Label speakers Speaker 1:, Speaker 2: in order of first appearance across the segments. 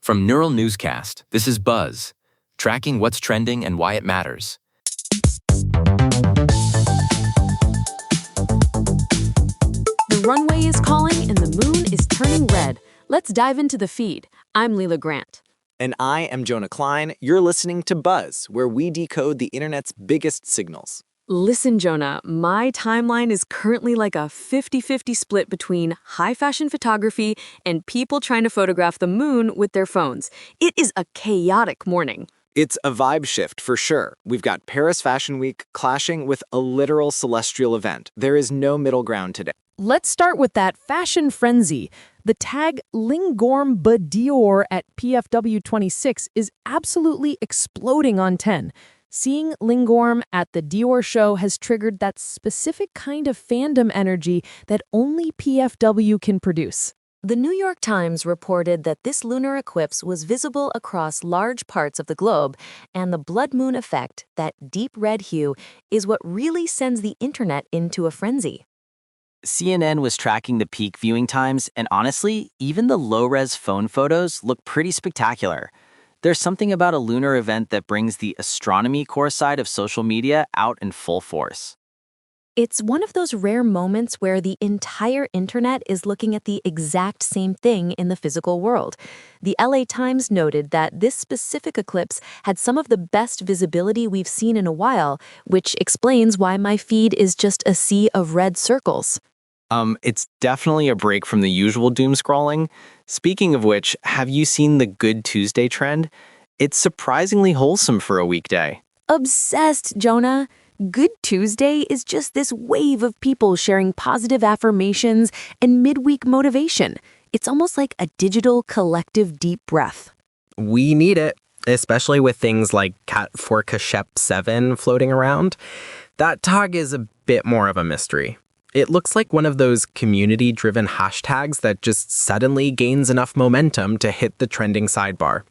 Speaker 1: From Neural Newscast, this is Buzz, tracking what's trending and why it matters.
Speaker 2: The runway is calling and the moon is turning red. Let's dive into the feed. I'm Lila Grant.
Speaker 3: And I am Jonah Klein. You're listening to Buzz, where we decode the internet's biggest signals.
Speaker 2: Listen, Jonah, my timeline is currently like a 50-50 split between high fashion photography and people trying to photograph the moon with their phones. It is a chaotic morning.
Speaker 3: It's a vibe shift for sure. We've got Paris Fashion Week clashing with a literal celestial event. There is no middle ground today.
Speaker 4: Let's start with that fashion frenzy. The tag Lingorm Dior at PFW 26 is absolutely exploding on 10. Seeing Lingorm at the Dior show has triggered that specific kind of fandom energy that only PFW can produce.
Speaker 2: The New York Times reported that this lunar eclipse was visible across large parts of the globe, and the blood moon effect, that deep red hue, is what really sends the internet into a frenzy.
Speaker 5: CNN was tracking the peak viewing times, and honestly, even the low-res phone photos look pretty spectacular. There's something about a lunar event that brings the astronomy core side of social media out in full force.
Speaker 2: It's one of those rare moments where the entire internet is looking at the exact same thing in the physical world. The LA Times noted that this specific eclipse had some of the best visibility we've seen in a while, which explains why my feed is just a sea of red circles.
Speaker 5: It's definitely a break from the usual doom scrolling. Speaking of which, have you seen the Good Tuesday trend? It's surprisingly wholesome for a weekday.
Speaker 2: Obsessed, Jonah. Good Tuesday is just this wave of people sharing positive affirmations and midweek motivation. It's almost like a digital collective deep breath.
Speaker 6: We need it, especially with things like Cat 4 Kashep 7 floating around. That tag is a bit more of a mystery. It looks like one of those community-driven hashtags that just suddenly gains enough momentum to hit the trending sidebar.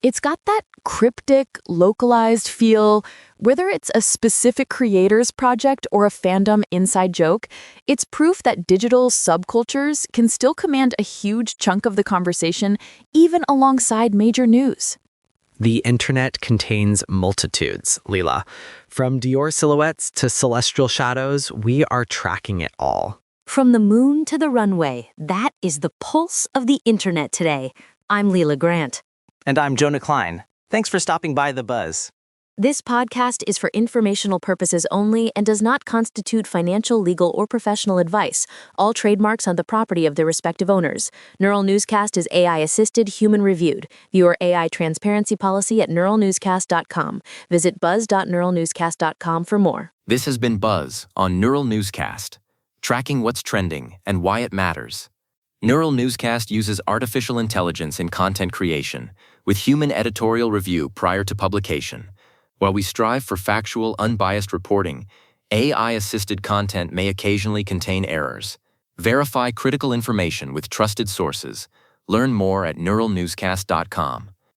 Speaker 2: It's got that cryptic, localized feel. Whether it's a specific creator's project or a fandom inside joke, it's proof that digital subcultures can still command a huge chunk of the conversation, even alongside major news.
Speaker 6: The internet contains multitudes, Lila. From Dior silhouettes to celestial shadows, we are tracking it all.
Speaker 2: From the moon to the runway, that is the pulse of the internet today. I'm Lila Grant.
Speaker 5: And I'm Jonah Klein. Thanks for stopping by The Buzz.
Speaker 2: This podcast is for informational purposes only and does not constitute financial, legal, or professional advice. All trademarks are the property of their respective owners. Neural Newscast is AI-assisted, human-reviewed. View our AI transparency policy at neuralnewscast.com. Visit buzz.neuralnewscast.com for more.
Speaker 1: This has been Buzz on Neural Newscast, tracking what's trending and why it matters. Neural Newscast uses artificial intelligence in content creation, with human editorial review prior to publication. While we strive for factual, unbiased reporting, AI-assisted content may occasionally contain errors. Verify critical information with trusted sources. Learn more at neuralnewscast.com.